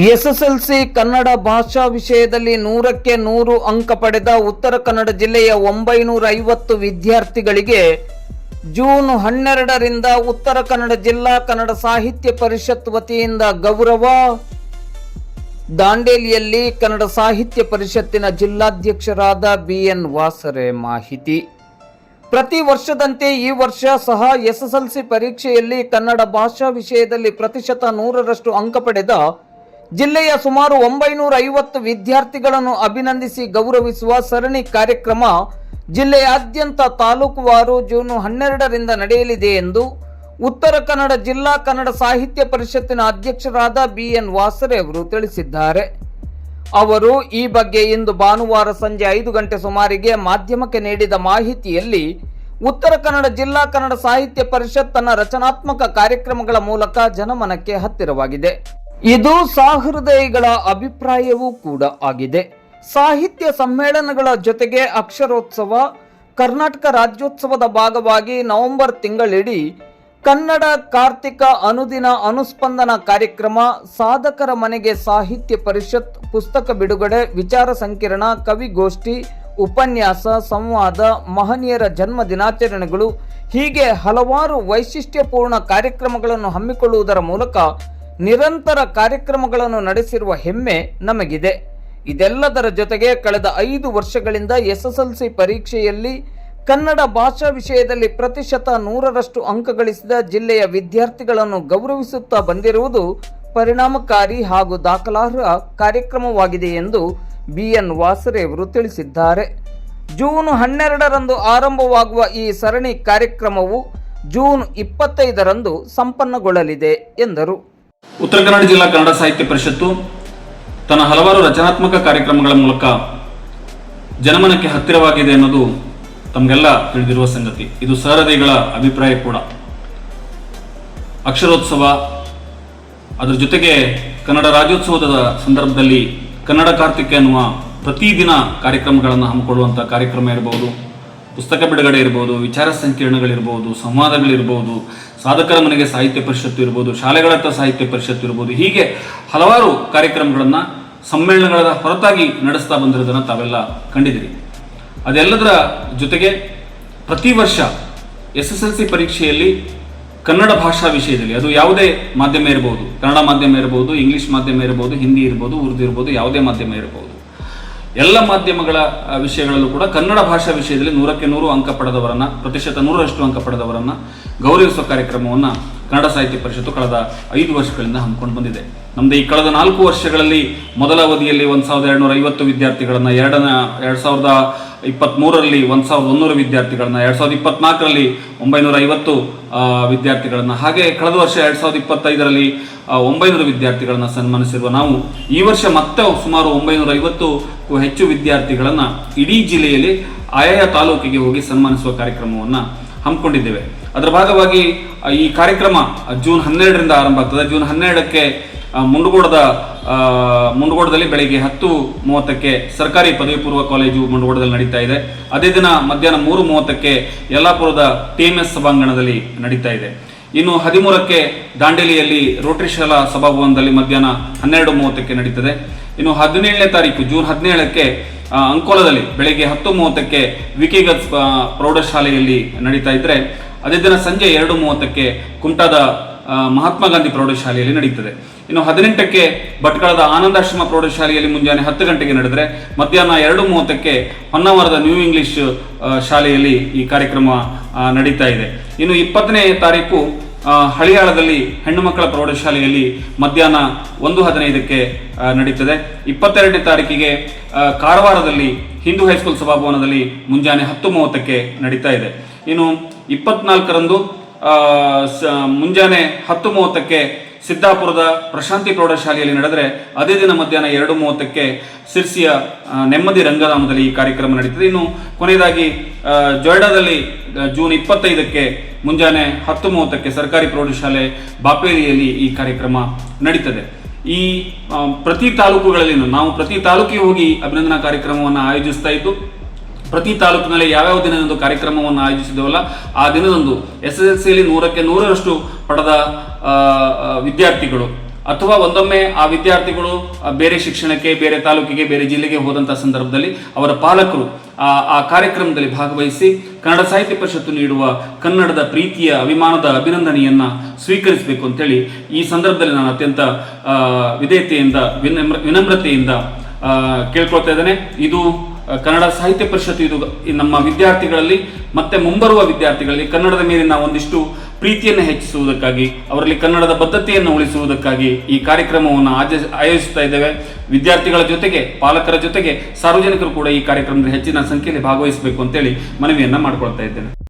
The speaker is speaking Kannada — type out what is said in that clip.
ಎಸ್ಎಸ್ಎಲ್ಸಿ ಕನ್ನಡ ಭಾಷಾ ವಿಷಯದಲ್ಲಿ 100ಕ್ಕೆ 100 ಅಂಕ ಪಡೆದ ಉತ್ತರ ಕನ್ನಡ ಜಿಲ್ಲೆಯ 950 ವಿದ್ಯಾರ್ಥಿಗಳಿಗೆ ಜೂನ್ 12ರಿಂದ ಉತ್ತರ ಕನ್ನಡ ಜಿಲ್ಲಾ ಕನ್ನಡ ಸಾಹಿತ್ಯ ಪರಿಷತ್ ವತಿಯಿಂದ ಗೌರವ. ದಾಂಡೇಲಿಯಲ್ಲಿ ಕನ್ನಡ ಸಾಹಿತ್ಯ ಪರಿಷತ್ತಿನ ಜಿಲ್ಲಾಧ್ಯಕ್ಷರಾದ ಬಿಎನ್ ವಾಸರೆ ಮಾಹಿತಿ. ಪ್ರತಿ ವರ್ಷದಂತೆ ಈ ವರ್ಷ ಸಹ ಎಸ್ಎಸ್ಎಲ್ಸಿ ಪರೀಕ್ಷೆಯಲ್ಲಿ ಕನ್ನಡ ಭಾಷಾ ವಿಷಯದಲ್ಲಿ ಪ್ರತಿಶತ 100ರಷ್ಟು ಅಂಕ ಪಡೆದ ಜಿಲ್ಲೆಯ ಸುಮಾರು 950 ವಿದ್ಯಾರ್ಥಿಗಳನ್ನು ಅಭಿನಂದಿಸಿ ಗೌರವಿಸುವ ಸರಣಿ ಕಾರ್ಯಕ್ರಮ ಜಿಲ್ಲೆಯಾದ್ಯಂತ ತಾಲೂಕುವಾರು ಜೂನ್ 12ರಿಂದ ನಡೆಯಲಿದೆ ಎಂದು ಉತ್ತರ ಕನ್ನಡ ಜಿಲ್ಲಾ ಕನ್ನಡ ಸಾಹಿತ್ಯ ಪರಿಷತ್ತಿನ ಅಧ್ಯಕ್ಷರಾದ ಬಿಎನ್ ವಾಸರೆ ಅವರು ತಿಳಿಸಿದ್ದಾರೆ. ಅವರು ಈ ಬಗ್ಗೆ ಇಂದು ಭಾನುವಾರ ಸಂಜೆ 5 ಗಂಟೆ ಸುಮಾರಿಗೆ ಮಾಧ್ಯಮಕ್ಕೆ ನೀಡಿದ ಮಾಹಿತಿಯಲ್ಲಿ ಉತ್ತರ ಕನ್ನಡ ಜಿಲ್ಲಾ ಕನ್ನಡ ಸಾಹಿತ್ಯ ಪರಿಷತ್ ತನ್ನ ರಚನಾತ್ಮಕ ಕಾರ್ಯಕ್ರಮಗಳ ಮೂಲಕ ಜನಮನಕ್ಕೆ ಹತ್ತಿರವಾಗಿದೆ. ಇದು ಸಹೃದಯಿಗಳ ಅಭಿಪ್ರಾಯವೂ ಕೂಡ ಆಗಿದೆ. ಸಾಹಿತ್ಯ ಸಮ್ಮೇಳನಗಳ ಜೊತೆಗೆ ಅಕ್ಷರೋತ್ಸವ, ಕರ್ನಾಟಕ ರಾಜ್ಯೋತ್ಸವದ ಭಾಗವಾಗಿ ನವೆಂಬರ್ ತಿಂಗಳಿಡೀ ಕನ್ನಡ ಕಾರ್ತಿಕ ಅನುದಿನ ಅನುಸ್ಪಂದನ ಕಾರ್ಯಕ್ರಮ, ಸಾಧಕರ ಮನೆಗೆ ಸಾಹಿತ್ಯ ಪರಿಷತ್, ಪುಸ್ತಕ ಬಿಡುಗಡೆ, ವಿಚಾರ ಸಂಕಿರಣ, ಕವಿಗೋಷ್ಠಿ, ಉಪನ್ಯಾಸ, ಸಂವಾದ, ಮಹನೀಯರ ಜನ್ಮ ದಿನಾಚರಣೆಗಳು ಹೀಗೆ ಹಲವಾರು ವೈಶಿಷ್ಟ್ಯಪೂರ್ಣ ಕಾರ್ಯಕ್ರಮಗಳನ್ನು ಹಮ್ಮಿಕೊಳ್ಳುವುದರ ಮೂಲಕ ನಿರಂತರ ಕಾರ್ಯಕ್ರಮಗಳನ್ನು ನಡೆಸಿರುವ ಹೆಮ್ಮೆ ನಮಗಿದೆ. ಇದೆಲ್ಲದರ ಜೊತೆಗೆ ಕಳೆದ 5 ವರ್ಷಗಳಿಂದ ಎಸ್ಎಸ್ಎಲ್ಸಿ ಪರೀಕ್ಷೆಯಲ್ಲಿ ಕನ್ನಡ ಭಾಷಾ ವಿಷಯದಲ್ಲಿ ಪ್ರತಿಶತ 100ರಷ್ಟು ಅಂಕ ಗಳಿಸಿದ ಜಿಲ್ಲೆಯ ವಿದ್ಯಾರ್ಥಿಗಳನ್ನು ಗೌರವಿಸುತ್ತಾ ಬಂದಿರುವುದು ಪರಿಣಾಮಕಾರಿ ಹಾಗೂ ದಾಖಲಾರ್ಹ ಕಾರ್ಯಕ್ರಮವಾಗಿದೆ ಎಂದು ಬಿಎನ್ ವಾಸರೆ ಅವರು ತಿಳಿಸಿದ್ದಾರೆ. ಜೂನ್ 12ರಂದು ಆರಂಭವಾಗುವ ಈ ಸರಣಿ ಕಾರ್ಯಕ್ರಮವು ಜೂನ್ 25ರಂದು ಸಂಪನ್ನಗೊಳ್ಳಲಿದೆ ಎಂದರು. ಉತ್ತರ ಕನ್ನಡ ಜಿಲ್ಲಾ ಕನ್ನಡ ಸಾಹಿತ್ಯ ಪರಿಷತ್ತು ತನ್ನ ಹಲವಾರು ರಚನಾತ್ಮಕ ಕಾರ್ಯಕ್ರಮಗಳ ಮೂಲಕ ಜನಮನಕ್ಕೆ ಹತ್ತಿರವಾಗಿದೆ ಅನ್ನೋದು ತಮಗೆಲ್ಲ ತಿಳಿದಿರುವ ಸಂಗತಿ. ಇದು ಸಹೃದಯಿಗಳ ಅಭಿಪ್ರಾಯ ಕೂಡ. ಅಕ್ಷರೋತ್ಸವ, ಅದರ ಜೊತೆಗೆ ಕನ್ನಡ ರಾಜ್ಯೋತ್ಸವದ ಸಂದರ್ಭದಲ್ಲಿ ಕನ್ನಡ ಕಾರ್ತಿಕ ಅನ್ನುವ ಪ್ರತಿದಿನ ಕಾರ್ಯಕ್ರಮಗಳನ್ನು ಹಮ್ಮಿಕೊಳ್ಳುವಂಥ ಕಾರ್ಯಕ್ರಮ ಇರಬಹುದು, ಪುಸ್ತಕ ಬಿಡುಗಡೆ ಇರ್ಬೋದು, ವಿಚಾರ ಸಂಕಿರಣಗಳಿರ್ಬೋದು, ಸಂವಾದಗಳಿರ್ಬೋದು, ಸಾಧಕರ ಮನೆಗೆ ಸಾಹಿತ್ಯ ಪರಿಷತ್ತು ಇರ್ಬೋದು, ಶಾಲೆಗಳತ್ತ ಸಾಹಿತ್ಯ ಪರಿಷತ್ತು ಇರ್ಬೋದು, ಹೀಗೆ ಹಲವಾರು ಕಾರ್ಯಕ್ರಮಗಳನ್ನು ಸಮ್ಮೇಳನಗಳ ಹೊರತಾಗಿ ನಡೆಸ್ತಾ ಬಂದಿರೋದನ್ನು ತಾವೆಲ್ಲ ಕಂಡಿದ್ದೀರಿ. ಅದೆಲ್ಲದರ ಜೊತೆಗೆ ಪ್ರತಿ ವರ್ಷ ಎಸ್ಎಸ್ಎಲ್ಸಿ ಪರೀಕ್ಷೆಯಲ್ಲಿ ಕನ್ನಡ ಭಾಷಾ ವಿಷಯದಲ್ಲಿ, ಅದು ಯಾವುದೇ ಮಾಧ್ಯಮ ಇರ್ಬೋದು, ಕನ್ನಡ ಮಾಧ್ಯಮ ಇರ್ಬೋದು, ಇಂಗ್ಲಿಷ್ ಮಾಧ್ಯಮ ಇರ್ಬೋದು, ಹಿಂದಿ ಇರ್ಬೋದು, ಉರ್ದು ಇರ್ಬೋದು, ಯಾವುದೇ ಮಾಧ್ಯಮ ಇರ್ಬೋದು, ಎಲ್ಲ ಮಾಧ್ಯಮಗಳ ವಿಷಯಗಳಲ್ಲೂ ಕೂಡ ಕನ್ನಡ ಭಾಷಾ ವಿಷಯದಲ್ಲಿ 100ಕ್ಕೆ 100 ಅಂಕ ಪಡೆದವರನ್ನ, ಪ್ರತಿಶತ 100ರಷ್ಟು ಅಂಕ ಪಡೆದವರನ್ನ ಗೌರವಿಸುವ ಕಾರ್ಯಕ್ರಮವನ್ನು ಕನ್ನಡ ಸಾಹಿತ್ಯ ಪರಿಷತ್ತು ಕಳೆದ 5 ವರ್ಷಗಳಿಂದ ಹಮ್ಮಿಕೊಂಡು ಬಂದಿದೆ. ನಮ್ಮದು ಈ ಕಳೆದ 4 ವರ್ಷಗಳಲ್ಲಿ ಮೊದಲ ಅವಧಿಯಲ್ಲಿ 1250 ವಿದ್ಯಾರ್ಥಿಗಳನ್ನ, 2023ರಲ್ಲಿ 1100 ವಿದ್ಯಾರ್ಥಿಗಳನ್ನ, 2024ರಲ್ಲಿ 950 ವಿದ್ಯಾರ್ಥಿಗಳನ್ನ, ಹಾಗೆ ಕಳೆದ ವರ್ಷ 2025ರಲ್ಲಿ 900 ವಿದ್ಯಾರ್ಥಿಗಳನ್ನ ಸನ್ಮಾನಿಸಿರುವ ನಾವು ಈ ವರ್ಷ ಮತ್ತೆ ಸುಮಾರು 950ಕ್ಕೂ ಹೆಚ್ಚು ವಿದ್ಯಾರ್ಥಿಗಳನ್ನ ಇಡೀ ಜಿಲ್ಲೆಯಲ್ಲಿ ಆಯಾ ತಾಲೂಕಿಗೆ ಹೋಗಿ ಸನ್ಮಾನಿಸುವ ಕಾರ್ಯಕ್ರಮವನ್ನು ಹಮ್ಮಿಕೊಂಡಿದ್ದೇವೆ. ಅದರ ಭಾಗವಾಗಿ ಈ ಕಾರ್ಯಕ್ರಮ ಜೂನ್ 12ರಿಂದ ಆರಂಭ ಆಗ್ತದೆ. ಜೂನ್ 12ಕ್ಕೆ ಮುಂಡಗೋಡದಲ್ಲಿ ಬೆಳಗ್ಗೆ 10:30ಕ್ಕೆ ಸರ್ಕಾರಿ ಪದವಿ ಪೂರ್ವ ಕಾಲೇಜು ಮುಂಡಗೋಡದಲ್ಲಿ ನಡೀತಾ ಇದೆ. ಅದೇ ದಿನ ಮಧ್ಯಾಹ್ನ 3:30ಕ್ಕೆ ಯಲ್ಲಾಪುರದ TMS ಸಭಾಂಗಣದಲ್ಲಿ ನಡೀತಾ ಇದೆ. ಇನ್ನು 13ಕ್ಕೆ ದಾಂಡೇಲಿಯಲ್ಲಿ ರೋಟರಿ ಶಾಲಾ ಸಭಾಭವನದಲ್ಲಿ ಮಧ್ಯಾಹ್ನ 12:30ಕ್ಕೆ ನಡೀತದೆ. ಇನ್ನು 17ನೇ ತಾರೀಕು ಜೂನ್ 17ಕ್ಕೆ ಅಂಕೋಲದಲ್ಲಿ ಬೆಳಗ್ಗೆ 10:30ಕ್ಕೆ ವಿಕಿಗತ್ ಪ್ರೌಢಶಾಲೆಯಲ್ಲಿ ನಡೀತಾ ಇದ್ರೆ, ಅದೇ ದಿನ ಸಂಜೆ 2:30ಕ್ಕೆ ಕುಮಟಾದ ಮಹಾತ್ಮ ಗಾಂಧಿ ಪ್ರೌಢಶಾಲೆಯಲ್ಲಿ ನಡೀತದೆ. ಇನ್ನು 18ಕ್ಕೆ ಭಟ್ಕಳದ ಆನಂದಾಶ್ರಮ ಪ್ರೌಢಶಾಲೆಯಲ್ಲಿ ಮುಂಜಾನೆ 10 ಗಂಟೆಗೆ ನಡೆದರೆ, ಮಧ್ಯಾಹ್ನ 2:30ಕ್ಕೆ ಹೊನ್ನಾವರದ ನ್ಯೂ ಇಂಗ್ಲಿಷ್ ಶಾಲೆಯಲ್ಲಿ ಈ ಕಾರ್ಯಕ್ರಮ ನಡೀತಾ ಇದೆ. ಇನ್ನು 20ನೇ ತಾರೀಕು ಹಳಿಯಾಳದಲ್ಲಿ ಹೆಣ್ಣು ಮಕ್ಕಳ ಪ್ರೌಢಶಾಲೆಯಲ್ಲಿ ಮಧ್ಯಾಹ್ನ 1:15ಕ್ಕೆ ನಡೀತದೆ. 22ನೇ ತಾರೀಕಿಗೆ ಕಾರವಾರದಲ್ಲಿ ಹಿಂದೂ ಹೈಸ್ಕೂಲ್ ಸಭಾಭವನದಲ್ಲಿ ಮುಂಜಾನೆ 10:30ಕ್ಕೆ ನಡೀತಾ ಇದೆ. ಇನ್ನು 24ರಂದು ಮುಂಜಾನೆ 10:30ಕ್ಕೆ ಸಿದ್ದಾಪುರದ ಪ್ರಶಾಂತಿ ಪ್ರೌಢಶಾಲೆಯಲ್ಲಿ ನಡೆದರೆ, ಅದೇ ದಿನ ಮಧ್ಯಾಹ್ನ 2:30ಕ್ಕೆ ಸಿರ್ಸಿಯ ನೆಮ್ಮದಿ ರಂಗಧಾಮದಲ್ಲಿ ಈ ಕಾರ್ಯಕ್ರಮ ನಡೀತದೆ. ಇನ್ನು ಕೊನೆಯದಾಗಿ ಜೊಯ್ಡಾದಲ್ಲಿ ಜೂನ್ 25ಕ್ಕೆ ಮುಂಜಾನೆ 10:30ಕ್ಕೆ ಸರ್ಕಾರಿ ಪ್ರೌಢಶಾಲೆ ಬಾಪೇರಿಯಲ್ಲಿ ಈ ಕಾರ್ಯಕ್ರಮ ನಡೀತದೆ. ಈ ಪ್ರತಿ ತಾಲೂಕುಗಳಲ್ಲಿ ನಾವು ಪ್ರತಿ ತಾಲೂಕಿಗೆ ಹೋಗಿ ಅಭಿನಂದನಾ ಕಾರ್ಯಕ್ರಮವನ್ನು ಆಯೋಜಿಸ್ತಾ ಇದ್ದು, ಪ್ರತಿ ತಾಲೂಕಿನಲ್ಲಿ ಯಾವ್ಯಾವ ದಿನದಂದು ಕಾರ್ಯಕ್ರಮವನ್ನು ಆಯೋಜಿಸಿದವಲ್ಲ ಆ ದಿನದಂದು ಎಸ್ಎಸ್ಎಲ್ಸಿಯಲ್ಲಿ 100ಕ್ಕೆ 100ರಷ್ಟು ಪಡೆದ ವಿದ್ಯಾರ್ಥಿಗಳು ಅಥವಾ ಒಂದೊಮ್ಮೆ ಆ ವಿದ್ಯಾರ್ಥಿಗಳು ಬೇರೆ ಶಿಕ್ಷಣಕ್ಕೆ, ಬೇರೆ ತಾಲೂಕಿಗೆ, ಬೇರೆ ಜಿಲ್ಲೆಗೆ ಹೋದಂಥ ಸಂದರ್ಭದಲ್ಲಿ ಅವರ ಪಾಲಕರು ಆ ಕಾರ್ಯಕ್ರಮದಲ್ಲಿ ಭಾಗವಹಿಸಿ ಕನ್ನಡ ಸಾಹಿತ್ಯ ಪರಿಷತ್ತು ನೀಡುವ ಕನ್ನಡದ ಪ್ರೀತಿಯ, ಅಭಿಮಾನದ ಅಭಿನಂದನೆಯನ್ನ ಸ್ವೀಕರಿಸಬೇಕು ಅಂತೇಳಿ ಈ ಸಂದರ್ಭದಲ್ಲಿ ನಾನು ಅತ್ಯಂತ ವಿಧೇಯತೆಯಿಂದ, ವಿನಮ್ರತೆಯಿಂದ ಕೇಳ್ಕೊಳ್ತಾ ಇದ್ದೇನೆ. ಇದು ಕನ್ನಡ ಸಾಹಿತ್ಯ ಪರಿಷತ್ತು ಇದು ನಮ್ಮ ವಿದ್ಯಾರ್ಥಿಗಳಲ್ಲಿ ಮತ್ತೆ ಮುಂಬರುವ ವಿದ್ಯಾರ್ಥಿಗಳಲ್ಲಿ ಕನ್ನಡದ ಮೇಲಿನ ಒಂದಿಷ್ಟು ಪ್ರೀತಿಯನ್ನು ಹೆಚ್ಚಿಸುವುದಕ್ಕಾಗಿ, ಅವರಲ್ಲಿ ಕನ್ನಡದ ಬದ್ಧತೆಯನ್ನು ಉಳಿಸುವುದಕ್ಕಾಗಿ ಈ ಕಾರ್ಯಕ್ರಮವನ್ನು ಆಯೋಜಿಸ್ತಾ ಇದ್ದೇವೆ. ವಿದ್ಯಾರ್ಥಿಗಳ ಜೊತೆಗೆ, ಪಾಲಕರ ಜೊತೆಗೆ ಸಾರ್ವಜನಿಕರು ಕೂಡ ಈ ಕಾರ್ಯಕ್ರಮದಲ್ಲಿ ಹೆಚ್ಚಿನ ಸಂಖ್ಯೆಯಲ್ಲಿ ಭಾಗವಹಿಸಬೇಕು ಅಂತೇಳಿ ಮನವಿಯನ್ನ ಮಾಡಿಕೊಳ್ತಾ ಇದ್ದೇನೆ.